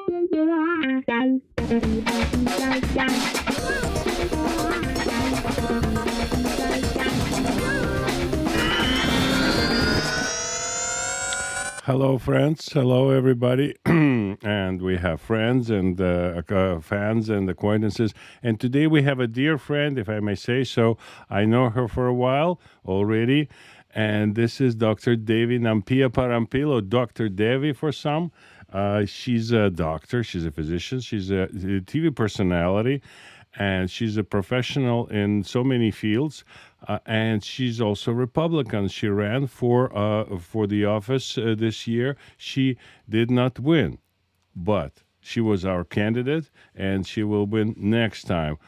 Hello, friends. Hello, everybody. And we have friends and fans and acquaintances. And today we have a dear friend, if I may say so. I know her for a while already. And this is Dr. DEVI NAMPIAPARAMPIL, or Dr. Devi for some. She's a doctor, she's a physician, she's a TV personality, and she's a professional in so many fields. And she's also Republican. She ran for the office this year. She did not win, but she was our candidate, and she will win next time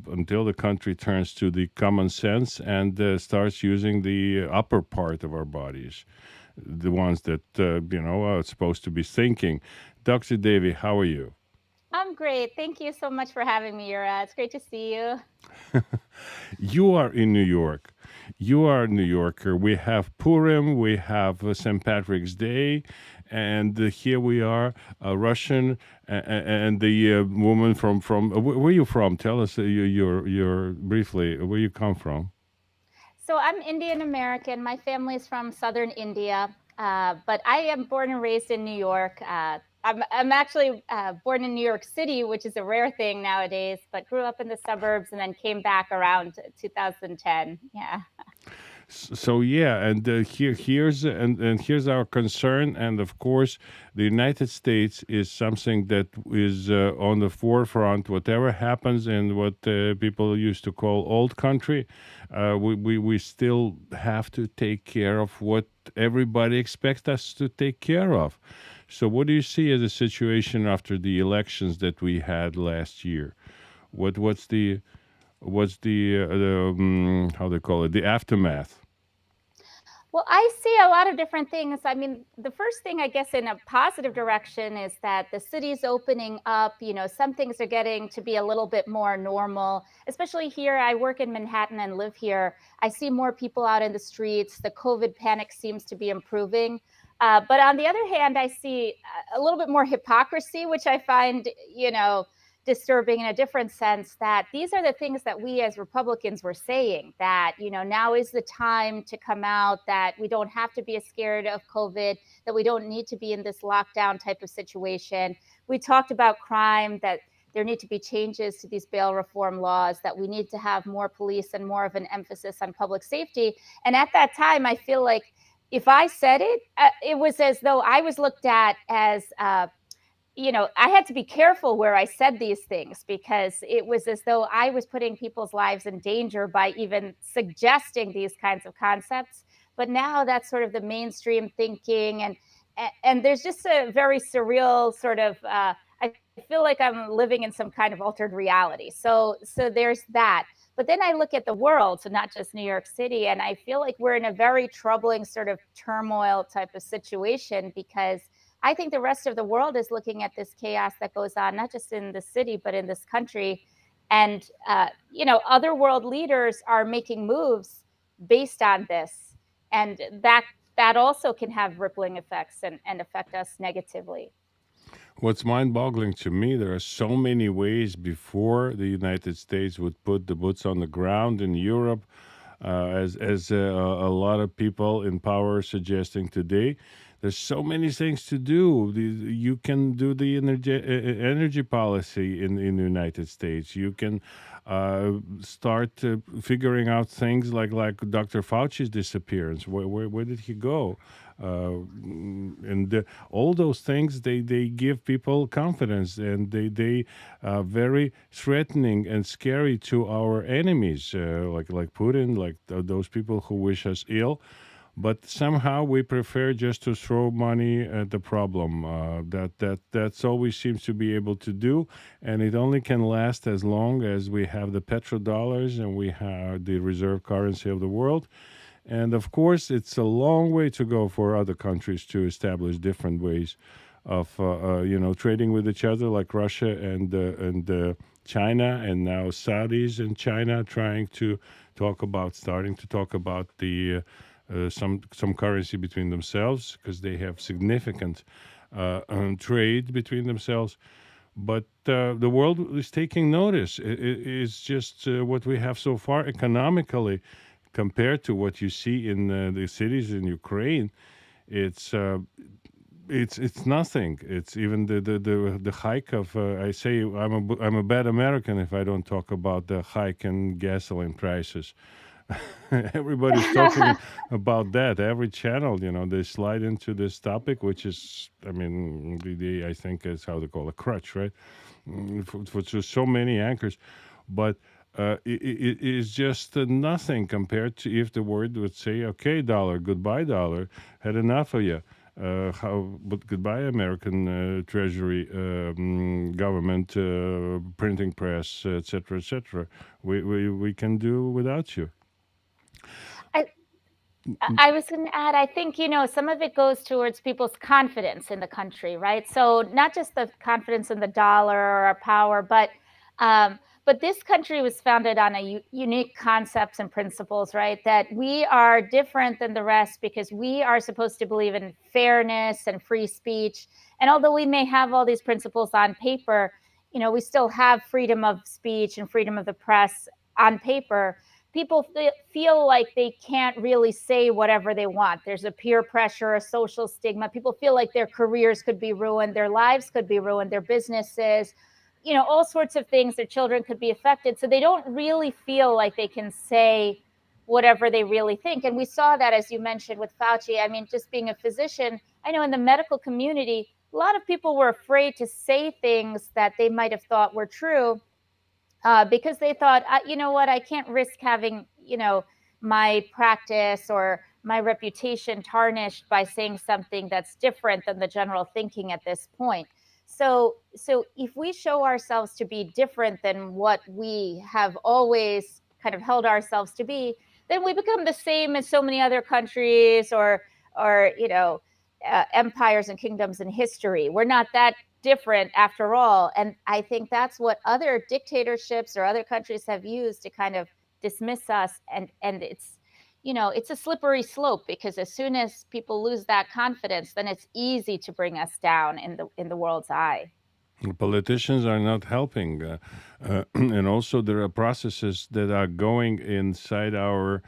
until the country turns to the common sense and starts using the upper part of our bodies, the ones that are supposed to be thinking. Dr. Devi, how are you? I'm great. Thank you so much for having me, Yura. It's great to see you. You are in New York. You are a New Yorker. We have Purim, we have St. Patrick's Day, and here we are, a Russian, and the woman from where are you from? Tell us your briefly where you come from. So I'm Indian American. My family is from southern India, but I am born and raised in New York. I'm actually born in New York City, which is a rare thing nowadays, but grew up in the suburbs and then came back around 2010. Yeah. So yeah, and here's our concern, and of course, the United States is something that is on the forefront. Whatever happens in what people used to call old country, we still have to take care of what everybody expects us to take care of. So, what do you see as a situation after the elections that we had last year? What's the how they call it, the aftermath? Well, I see a lot of different things. I mean, the first thing, I guess, in a positive direction is that the city's opening up. Some things are getting to be a little bit more normal, especially here. I work in Manhattan and live here. I see more people out in the streets. The COVID panic seems to be improving. But on the other hand, I see a little bit more hypocrisy, which I find, disturbing in a different sense, that these are the things that we as Republicans were saying, that, now is the time to come out, that we don't have to be scared of COVID, that we don't need to be in this lockdown type of situation. We talked about crime, that there need to be changes to these bail reform laws, that we need to have more police and more of an emphasis on public safety. And at that time, I feel like if I said it, it was as though I was looked at as I had to be careful where I said these things, because it was as though I was putting people's lives in danger by even suggesting these kinds of concepts. But now that's sort of the mainstream thinking, and there's just a very surreal sort of. I feel like I'm living in some kind of altered reality. So there's that. But then I look at the world, so not just New York City, and I feel like we're in a very troubling sort of turmoil type of situation, because I think the rest of the world is looking at this chaos that goes on, not just in the city, but in this country. And, other world leaders are making moves based on this. And that also can have rippling effects and affect us negatively. What's mind-boggling to me, there are so many ways before the United States would put the boots on the ground in Europe, as a lot of people in power are suggesting today. There's so many things to do. You can do the energy policy in the United States. You can start figuring out things like Dr. Fauci's disappearance. Where did he go? And all those things, they give people confidence, and they are very threatening and scary to our enemies, like Putin, like those people who wish us ill. But somehow we prefer just to throw money at the problem. That's all we seem to be able to do, and it only can last as long as we have the petrodollars and we have the reserve currency of the world. And of course, it's a long way to go for other countries to establish different ways of trading with each other, like Russia and China, and now Saudis and China trying to starting to talk about the some currency between themselves, because they have significant trade between themselves. But the world is taking notice. It's just what we have so far economically compared to what you see in the cities in Ukraine. It's it's nothing. It's even the hike of I say I'm a bad American if I don't talk about the hike in gasoline prices. Everybody's talking about that. Every channel, they slide into this topic, which is, I mean, I think is how they call a crutch, right? For just so many anchors, but it is just nothing compared to if the word would say, "Okay, dollar, goodbye, dollar, had enough of you." But goodbye, American Treasury, government, printing press, etc., etc. We can do without you. I, I was going to add, I think, some of it goes towards people's confidence in the country, right? So not just the confidence in the dollar or our power, but this country was founded on unique concepts and principles, right? That we are different than the rest because we are supposed to believe in fairness and free speech. And although we may have all these principles on paper, we still have freedom of speech and freedom of the press on paper. People feel like they can't really say whatever they want. There's a peer pressure, a social stigma. People feel like their careers could be ruined, their lives could be ruined, their businesses, all sorts of things. Their children could be affected. So they don't really feel like they can say whatever they really think. And we saw that, as you mentioned, with Fauci. I mean, just being a physician, I know in the medical community, a lot of people were afraid to say things that they might have thought were true because they thought, you know what, I can't risk having, my practice or my reputation tarnished by saying something that's different than the general thinking at this point. So if we show ourselves to be different than what we have always kind of held ourselves to be, then we become the same as so many other countries or empires and kingdoms in history. We're not that different after all. And I think that's what other dictatorships or other countries have used to kind of dismiss us. And it's a slippery slope because as soon as people lose that confidence, then it's easy to bring us down in the world's eye. Politicians are not helping, and also there are processes that are going inside our,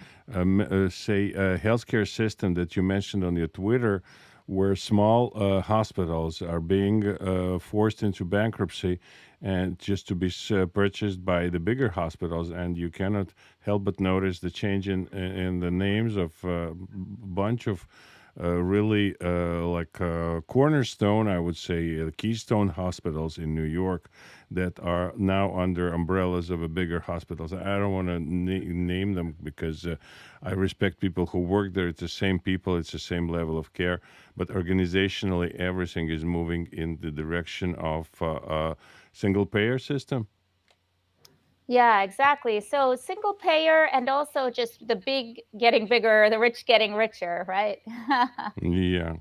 say, healthcare system that you mentioned on your Twitter, where small hospitals are being forced into bankruptcy and just to be purchased by the bigger hospitals, and you cannot help but notice the change in the names of a bunch of really like cornerstone, I would say, keystone hospitals in New York that are now under umbrellas of a bigger hospitals. I don't want to name them because I respect people who work there. It's the same people, it's the same level of care, but organizationally, everything is moving in the direction of a single payer system. Yeah, exactly. So single payer and also just the big getting bigger, the rich getting richer, right? Yeah.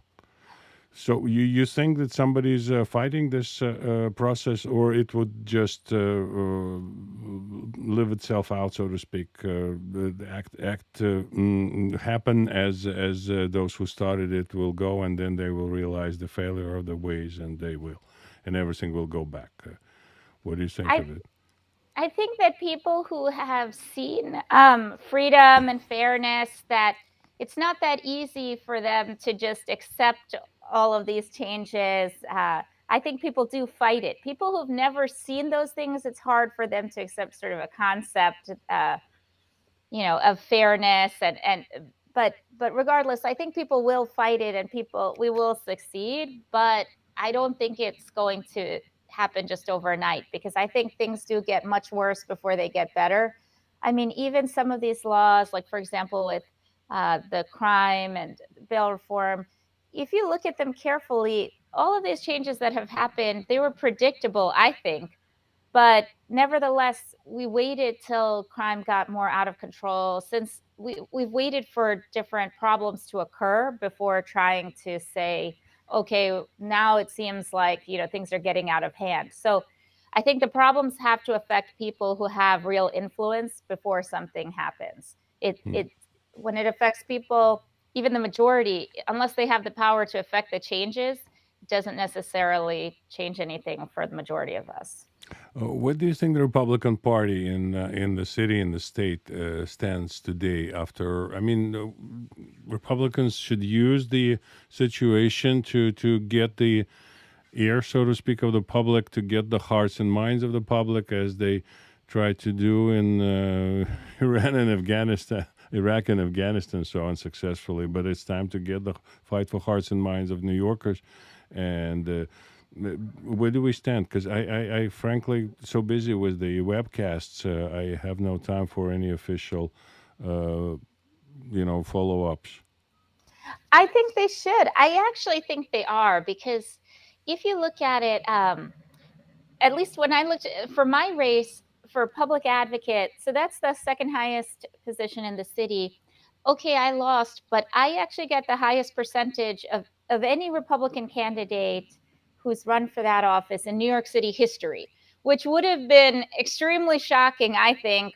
So you think that somebody's fighting this process, or it would just live itself out, so to speak, the act happen as those who started it will go, and then they will realize the failure of the ways, and everything will go back. What do you think I of it? I think that people who have seen freedom and fairness, that it's not that easy for them to just accept all of these changes. I think people do fight it. People who've never seen those things, it's hard for them to accept sort of a concept, of fairness but regardless, I think people will fight it and we will succeed, but I don't think it's going to happen just overnight because I think things do get much worse before they get better. I mean, even some of these laws, like for example, with the crime and bail reform, if you look at them carefully, all of these changes that have happened, they were predictable, I think, but nevertheless, we waited till crime got more out of control since we've waited for different problems to occur before trying to say, okay, now it seems like, things are getting out of hand. So I think the problems have to affect people who have real influence before something happens. Hmm. It when it affects people, even the majority, unless they have the power to affect the changes, doesn't necessarily change anything for the majority of us. What do you think the Republican Party in the city and the state stands today? After, I mean, Republicans should use the situation to get the ear, so to speak, of the public, to get the hearts and minds of the public, as they try to do in Iran and Afghanistan, Iraq and Afghanistan, so unsuccessfully. But it's time to get the fight for hearts and minds of New Yorkers. And where do we stand? Because I frankly, so busy with the webcasts, I have no time for any official, uh, follow ups. I think they should. I actually think they are because if you look at it, at least when I looked for my race for public advocate, so that's the second highest position in the city. Okay, I lost, but I actually get the highest percentage of any Republican candidate who's run for that office in New York City history, which would have been extremely shocking, I think,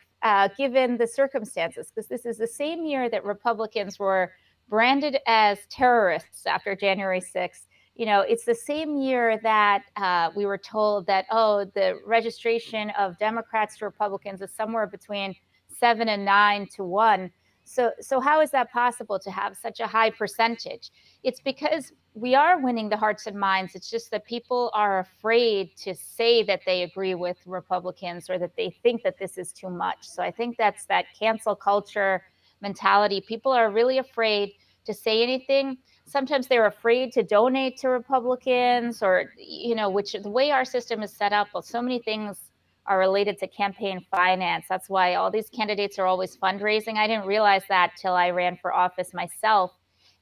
given the circumstances, because this is the same year that Republicans were branded as terrorists after January 6th. It's the same year that we were told that, oh, the registration of Democrats to Republicans is somewhere between 7 and 9 to 1. So how is that possible to have such a high percentage? It's because we are winning the hearts and minds. It's just that people are afraid to say that they agree with Republicans or that they think that this is too much. So I think that's that cancel culture mentality. People are really afraid to say anything. Sometimes they're afraid to donate to Republicans, or which the way our system is set up, well, so many things are related to campaign finance. That's why all these candidates are always fundraising. I didn't realize that till I ran for office myself.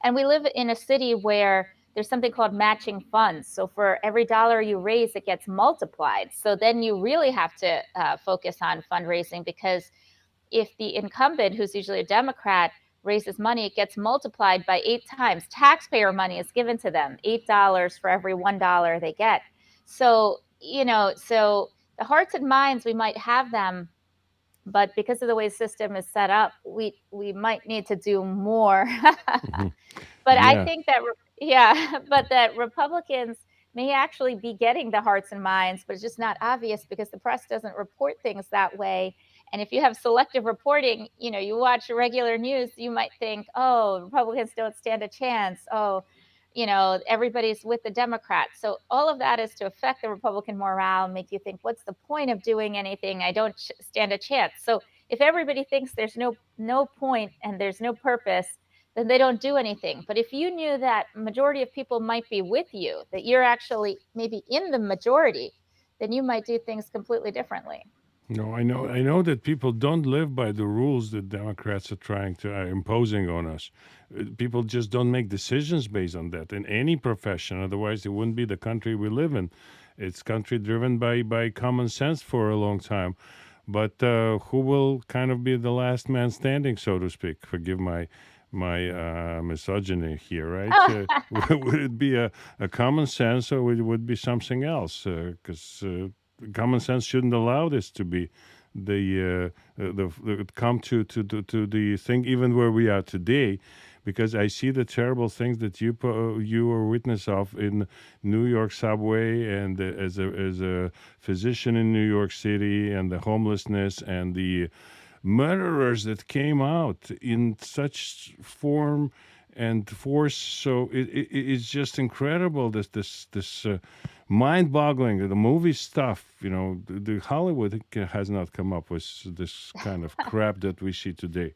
And we live in a city where there's something called matching funds. So for every dollar you raise, it gets multiplied. So then you really have to focus on fundraising, because if the incumbent, who's usually a Democrat, raises money, it gets multiplied by 8 times. Taxpayer money is given to them, $8 for every $1 they get. So, so the hearts and minds, we might have them, but because of the way the system is set up, we might need to do more. Hmm. But I Yeah. think that, yeah, but that Republicans may actually be getting the hearts and minds, but it's just not obvious because the press doesn't report things that way. And if you have selective reporting, you watch regular news, you might think, oh, Republicans don't stand a chance. Oh, everybody's with the Democrats. So all of that is to affect the Republican morale, make you think, what's the point of doing anything? I don't stand a chance. So if everybody thinks there's no point and there's no purpose, then they don't do anything. But if you knew that majority of people might be with you, that you're actually maybe in the majority, then you might do things completely differently. No, I know that people don't live by the rules that Democrats are trying to imposing on us. People just don't make decisions based on that in any profession. Otherwise, it wouldn't be the country we live in. It's country driven by common sense for a long time. But who will kind of be the last man standing, so to speak? Forgive my misogyny here, right? Would it be a common sense, or would it be something else? Because common sense shouldn't allow this to be the come to the thing even where we are today, because I see the terrible things that you are witness of in New York subway, and as a physician in New York City, and the homelessness and the murderers that came out in such form and force. So it's just incredible. This mind-boggling. The movie stuff. The Hollywood has not come up with this kind of crap that we see today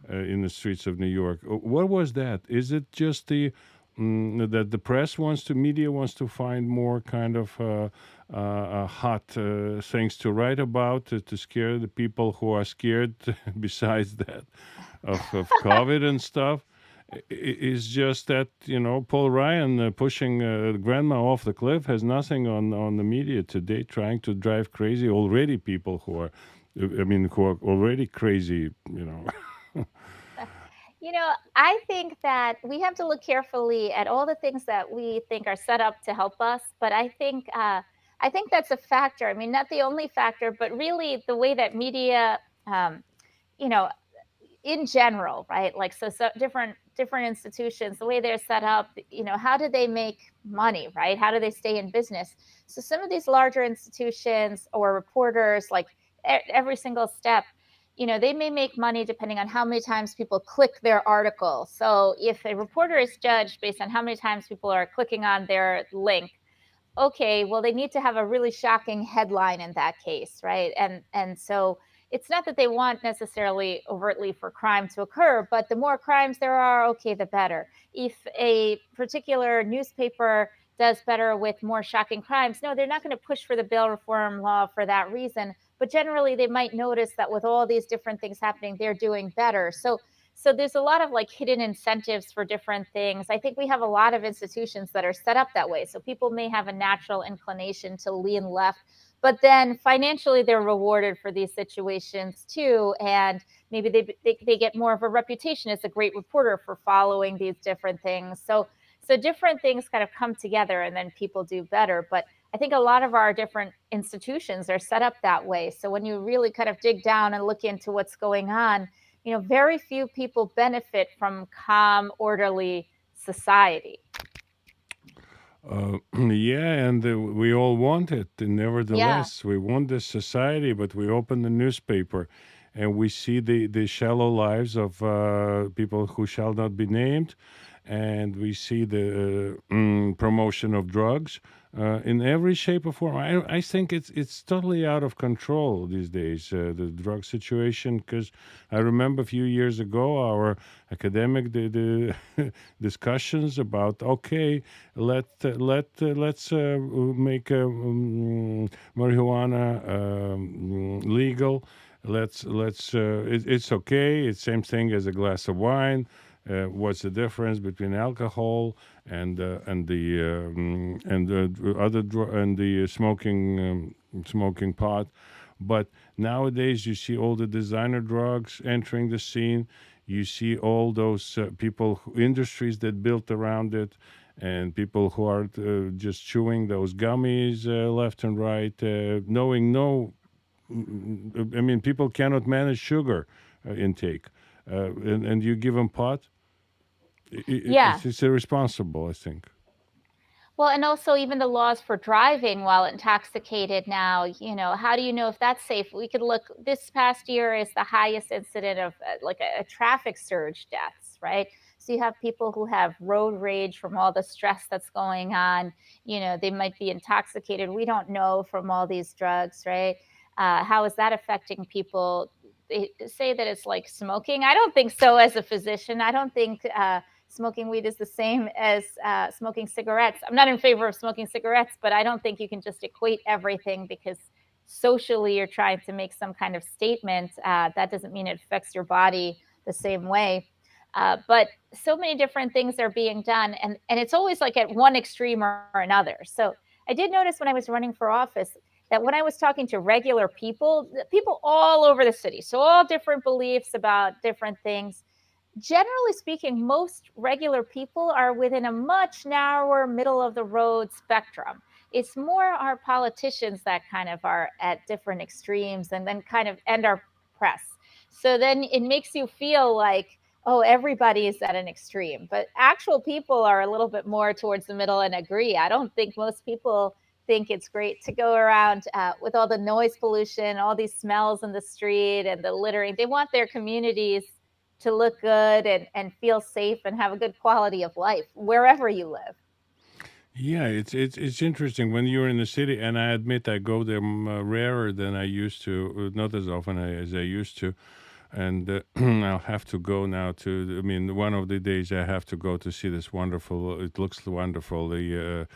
in the streets of New York. What was that? Is it just that the press media wants to find more kind of hot things to write about, to scare the people who are scared, besides that, of COVID and stuff? It's just that, Paul Ryan pushing grandma off the cliff has nothing on the media today, trying to drive crazy already people who are already crazy. I think that we have to look carefully at all the things that we think are set up to help us. But I think that's a factor. I mean, not the only factor, but really the way that media, um, you know, in general, right? Like, so different different institutions, the way they're set up, how do they make money, right? How do they stay in business? So some of these larger institutions or reporters, like every single step, they may make money depending on how many times people click their article. So if a reporter is judged based on how many times people are clicking on their link, okay, well, they need to have a really shocking headline in that case, right? And so it's not that they want necessarily overtly for crime to occur, but the more crimes there are, okay, the better. If a particular newspaper does better with more shocking crimes, no, they're not going to push for the bail reform law for that reason. But generally, they might notice that with all these different things happening, they're doing better. So there's a lot of like hidden incentives for different things. I think we have a lot of institutions that are set up that way. So people may have a natural inclination to lean left, but then financially they're rewarded for these situations too. And maybe they get more of a reputation as a great reporter for following these different things. So different things kind of come together and then people do better. But I think a lot of our different institutions are set up that way. So when you really kind of dig down and look into what's going on, very few people benefit from calm, orderly society. Yeah, and we all want it. And Yeah. nevertheless, we want this society, but we open the newspaper and we see the shallow lives of people who shall not be named, and we see the promotion of drugs in every shape or form. I think it's totally out of control these days, the drug situation. Because I remember a few years ago our academic the discussions about, okay, let's make marijuana legal. It's okay. It's same thing as a glass of wine. What's the difference between alcohol and the smoking pot? But nowadays you see all the designer drugs entering the scene. You see all those industries that built around it, and people who are just chewing those gummies left and right, knowing no. I mean, people cannot manage sugar intake, and you give them pot. Yeah. It's irresponsible, I think. Well, and also even the laws for driving while intoxicated now, how do you know if that's safe? We could look, this past year is the highest incident of like a traffic surge deaths, right? So you have people who have road rage from all the stress that's going on. They might be intoxicated. We don't know from all these drugs, right? How is that affecting people? They say that it's like smoking. I don't think so as a physician. I don't think smoking weed is the same as smoking cigarettes. I'm not in favor of smoking cigarettes, but I don't think you can just equate everything because socially you're trying to make some kind of statement. That doesn't mean it affects your body the same way. But so many different things are being done, and it's always like at one extreme or another. So I did notice when I was running for office that when I was talking to regular people all over the city, so all different beliefs about different things, generally speaking, most regular people are within a much narrower middle of the road spectrum. It's more our politicians that kind of are at different extremes and then kind of and our press. So then it makes you feel like, oh, everybody is at an extreme. But actual people are a little bit more towards the middle and agree. I don't think most people think it's great to go around with all the noise pollution, all these smells in the street and the littering. They want their communities to look good and feel safe and have a good quality of life wherever you live. Yeah, it's interesting when you're in the city, and I admit I go there rarer than I used to, not as often as I used to, and I'll have to go now to. I mean, one of the days I have to go to see this wonderful. It looks wonderful. The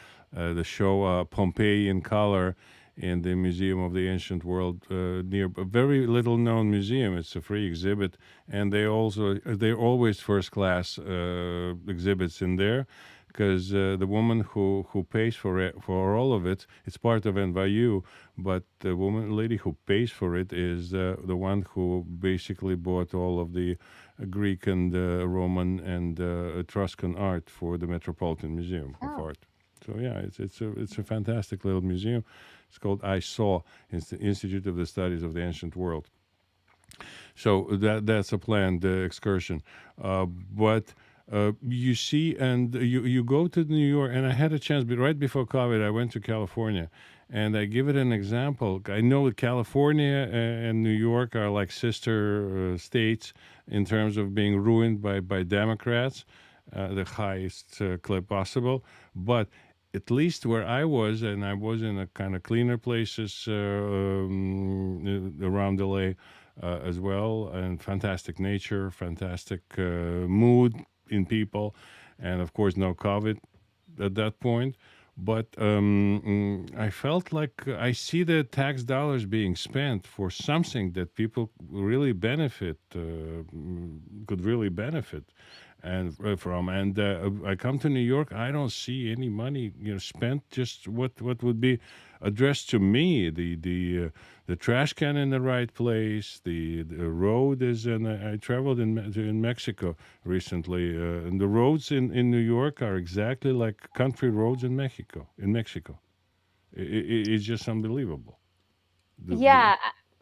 show Pompeii in color in the Museum of the Ancient World, near a very little known museum. It's a free exhibit, and they're always first class exhibits in there, because the woman who pays for it, for all of it, it's part of NYU, but the lady who pays for it is the one who basically bought all of the Greek and Roman and Etruscan art for the Metropolitan Museum of Oh, Art. So yeah, it's a fantastic little museum. It's called It's the Institute of the Studies of the Ancient World. So that's a planned excursion, but You see, and you go to New York, and I had a chance, but right before COVID, I went to California, and I give it an example. I know that California and New York are like sister states in terms of being ruined by Democrats, the highest clip possible. But at least where I was, and I was in a kind of cleaner places around LA as well, and fantastic nature, fantastic mood in people, and of course no COVID at that point. But I felt like I see the tax dollars being spent for something that people really benefit, could really benefit, and from. And I come to New York, I don't see any money, spent. Just what would be addressed to me. The trash can in the right place. The road is, and I traveled in Mexico recently, and the roads in New York are exactly like country roads in Mexico. It's just unbelievable. The Yeah,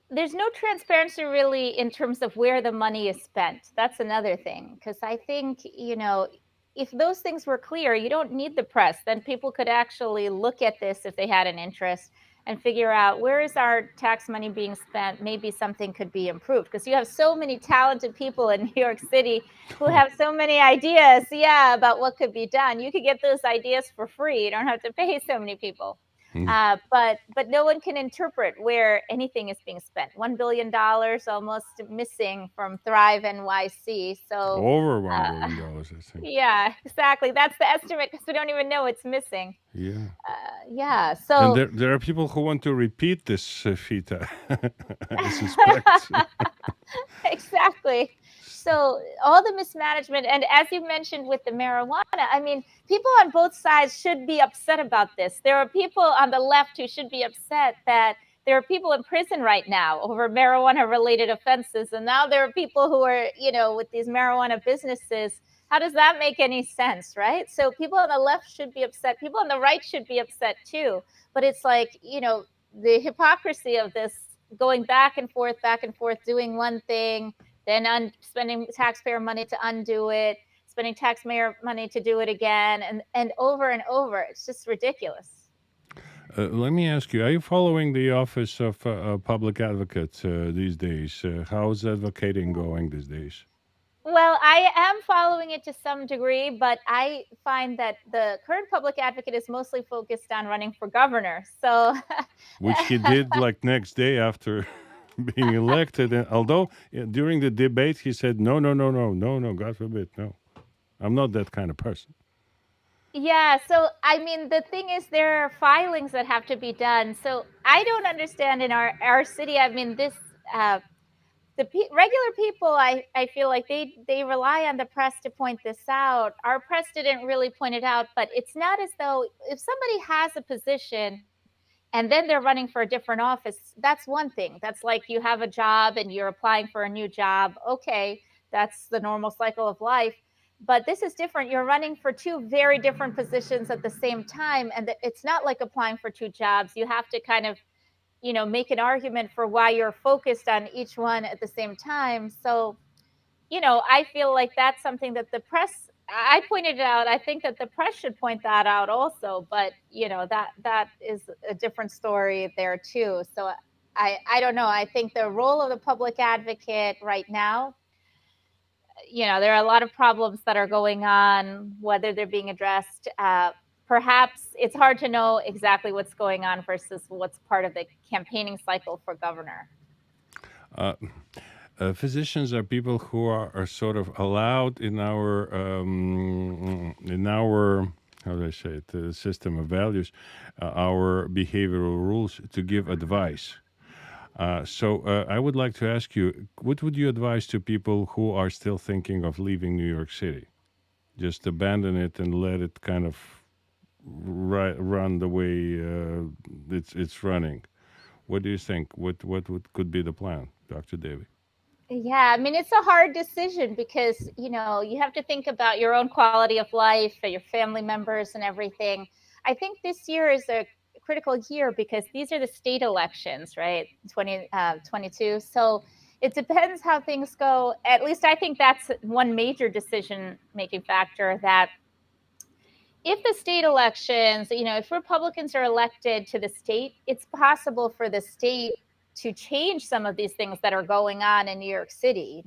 there's no transparency really in terms of where the money is spent. That's another thing. Because I think, if those things were clear, you don't need the press. Then people could actually look at this if they had an interest and figure out where is our tax money being spent. Maybe something could be improved because you have so many talented people in New York City who Oh. have so many ideas, yeah, about what could be done. You could get those ideas for free. You don't have to pay so many people. Mm. But no one can interpret where anything is being spent. $1 billion almost missing from Thrive NYC. So, Over $1 uh, billion, I think. yeah, exactly. That's the estimate because we don't even know it's missing. Yeah. Yeah. And So there are people who want to repeat this fita, I suspect. exactly. So all the mismanagement, and as you mentioned with the marijuana, I mean, people on both sides should be upset about this. There are people on the left who should be upset that there are people in prison right now over marijuana related offenses. And now there are people who are, with these marijuana businesses. How does that make any sense, right? So people on the left should be upset. People on the right should be upset too. But it's like, the hypocrisy of this going back and forth, doing one thing, then spending taxpayer money to undo it, spending taxpayer money to do it again, and over and over. It's just ridiculous. Let me ask you, are you following the office of public advocate these days? How's advocating going these days? Well, I am following it to some degree, but I find that the current public advocate is mostly focused on running for governor. So, Which he did like next day after being elected. And although during the debate he said, no, no, no, no, no, no, God forbid, no. I'm not that kind of person. yeah. So, I mean, the thing is, there are filings that have to be done. So, I don't understand in our city. I mean, uh, regular people, I feel like they rely on the press to point this out. Our press didn't really point it out, but it's not as though if somebody has a position and then they're running for a different office, that's one thing. That's like you have a job and you're applying for a new job. Okay, that's the normal cycle of life. But this is different. You're running for two very different positions at the same time. And it's not like applying for two jobs. You have to kind of make an argument for why you're focused on each one at the same time. So, I feel like that's something that the press, I pointed it out. I think that the press should point that out also, but that is a different story there too. So I don't know. I think the role of the public advocate right now, there are a lot of problems that are going on, whether they're being addressed. Perhaps it's hard to know exactly what's going on versus what's part of the campaigning cycle for governor. Uh, Physicians are people who are sort of allowed in our how do I say it, the system of values, our behavioral rules to give advice. So I would like to ask you, what would you advise to people who are still thinking of leaving New York City? Just abandon it and let it kind of run the way it's running. What do you think? Could be the plan, Dr. Davy? Yeah, I mean, it's a hard decision because, you have to think about your own quality of life, your family members, and everything. I think this year is a critical year because these are the state elections, right? 2022. So it depends how things go. At least I think that's one major decision making factor, that if the state elections, if Republicans are elected to the state, it's possible for the state to change some of these things that are going on in New York City.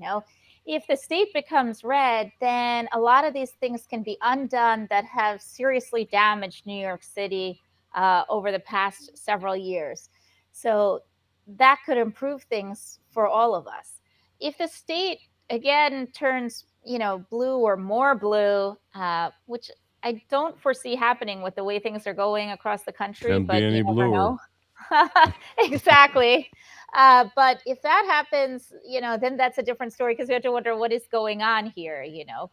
If the state becomes red, then a lot of these things can be undone that have seriously damaged New York City over the past several years. So that could improve things for all of us. If the state again turns, blue or more blue, which I don't foresee happening with the way things are going across the country, Can't be but you any never bluer. know. Exactly. But if that happens, then that's a different story, because we have to wonder what is going on here.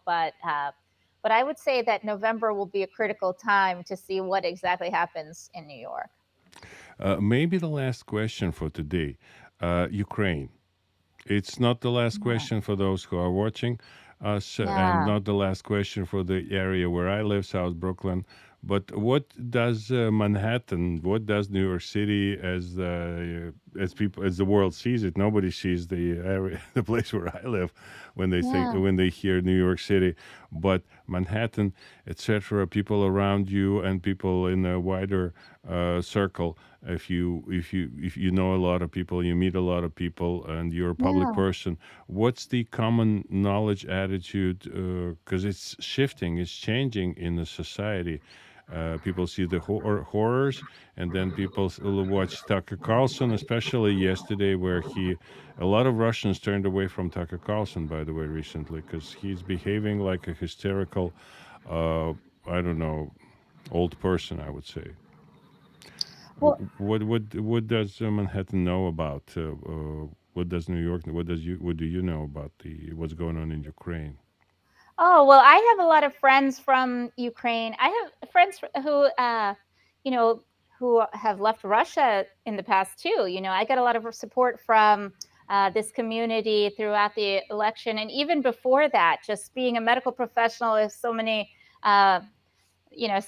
But I would say that November will be a critical time to see what exactly happens in New York. Maybe the last question for today. Ukraine. It's not the last Yeah. question for those who are watching us, and Yeah. not the last question for the area where I live, South Brooklyn. But what does Manhattan? What does New York City, as the world sees it? Nobody sees the area, the place where I live, Yeah. when they hear New York City. But Manhattan, etc. People around you and people in a wider circle. If you know a lot of people, you meet a lot of people, and you're a public Yeah. person, what's the common knowledge attitude? Because it's shifting, it's changing in the society. People see the horrors, and then people will watch Tucker Carlson, especially yesterday, where a lot of Russians turned away from Tucker Carlson, by the way, recently, because he's behaving like a hysterical, uh, I don't know, old person, I would say. Well, What does Manhattan know about? What does New York? What do you know about the what's going on in Ukraine? oh, well, I have a lot of friends from Ukraine. I have friends who, you know, who have left Russia in the past too. I got a lot of support from this community throughout the election, and even before that, just being a medical professional with uh,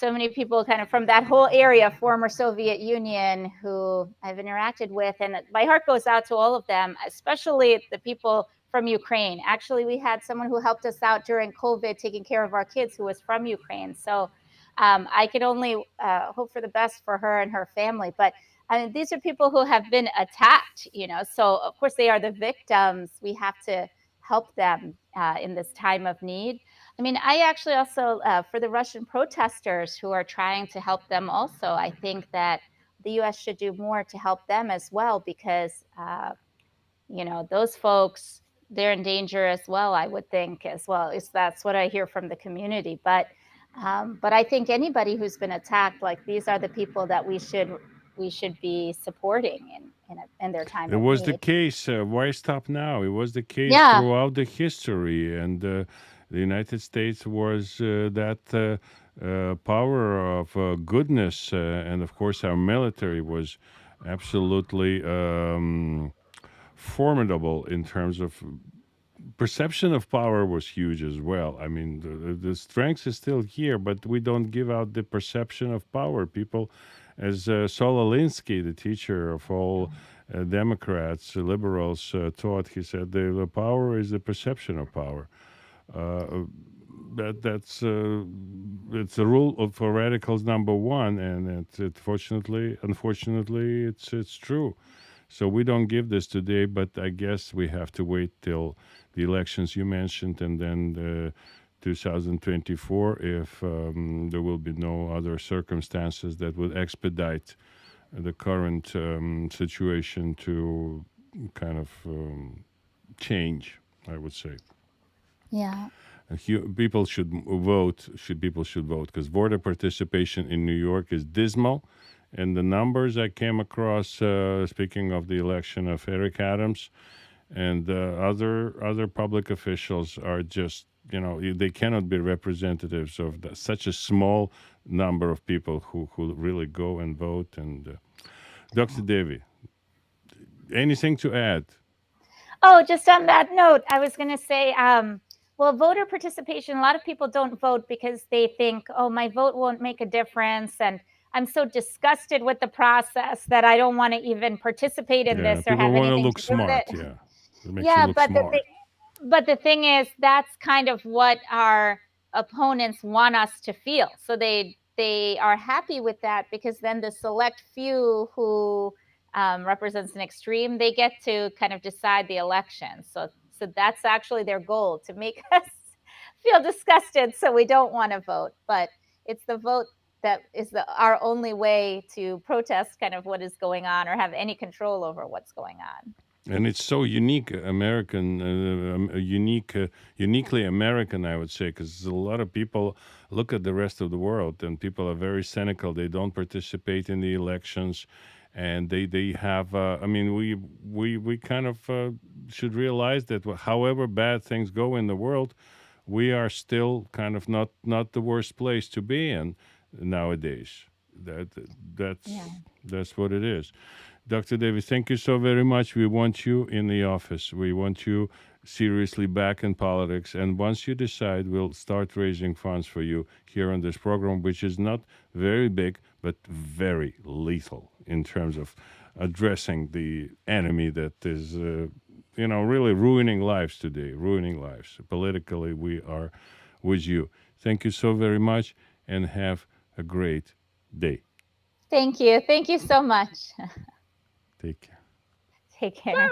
so many people kind of from that whole area, former Soviet Union, who I've interacted with. And my heart goes out to all of them, especially the people from Ukraine. Actually, we had someone who helped us out during COVID, taking care of our kids, who was from Ukraine. So I can only hope for the best for her and her family. But I mean, these are people who have been attacked. So of course they are the victims. We have to help them in this time of need. I mean, I actually also, for the Russian protesters who are trying to help them also, I think that the US should do more to help them as well, because, those folks, they're in danger as well, I would think, as well. That's what I hear from the community. But I think anybody who's been attacked, like, these are the people that we should be supporting in their time It of was the need. case. Why stop now? It was the case Yeah. throughout the history, and the United States was that power of goodness, and of course our military was absolutely formidable in terms of perception of power was huge as well. I mean, the strength is still here, but we don't give out the perception of power. People, as Saul Alinsky, the teacher of all Democrats, liberals, taught, he said, the power is the perception of power. Uh, that's it's a rule for radicals number one, and unfortunately, it's true. So we don't give this today, but I guess we have to wait till the elections you mentioned, and then 2024, if there will be no other circumstances that would expedite the current situation to kind of change, I would say. Yeah. And people should vote. People should vote because voter participation in New York is dismal, and the numbers I came across, speaking of the election of Eric Adams and other public officials, are just they cannot be representatives of such a small number of people who really go and vote. And Dr. Devi, anything to add? Oh, just on that note, I was going to say, well, voter participation, a lot of people don't vote because they think, oh, my vote won't make a difference. And I'm so disgusted with the process that I don't want to even participate in Yeah, this or people have want to anything look to do with smart. it. Yeah. It makes you Yeah, look but smart. the thing is, that's kind of what our opponents want us to feel. So they are happy with that, because then the select few who represents an extreme, they get to kind of decide the election. So that's actually their goal, to make us feel disgusted, so we don't want to vote. But it's the vote that is our only way to protest kind of what is going on, or have any control over what's going on. And it's so unique, American, uniquely American, I would say, because a lot of people look at the rest of the world, and people are very cynical. They don't participate in the elections, and they have. I mean, we kind of should realize that however bad things go in the world, we are still kind of not the worst place to be in nowadays. That that's Yeah. that's what it is. Dr. Davis, thank you so very much. We want you in the office. We want you seriously back in politics. And once you decide, we'll start raising funds for you here on this program, which is not very big, but very lethal in terms of addressing the enemy that is, really ruining lives today, ruining lives. Politically, we are with you. Thank you so very much, and have a great day. Thank you. Thank you so much. Take care. Take care.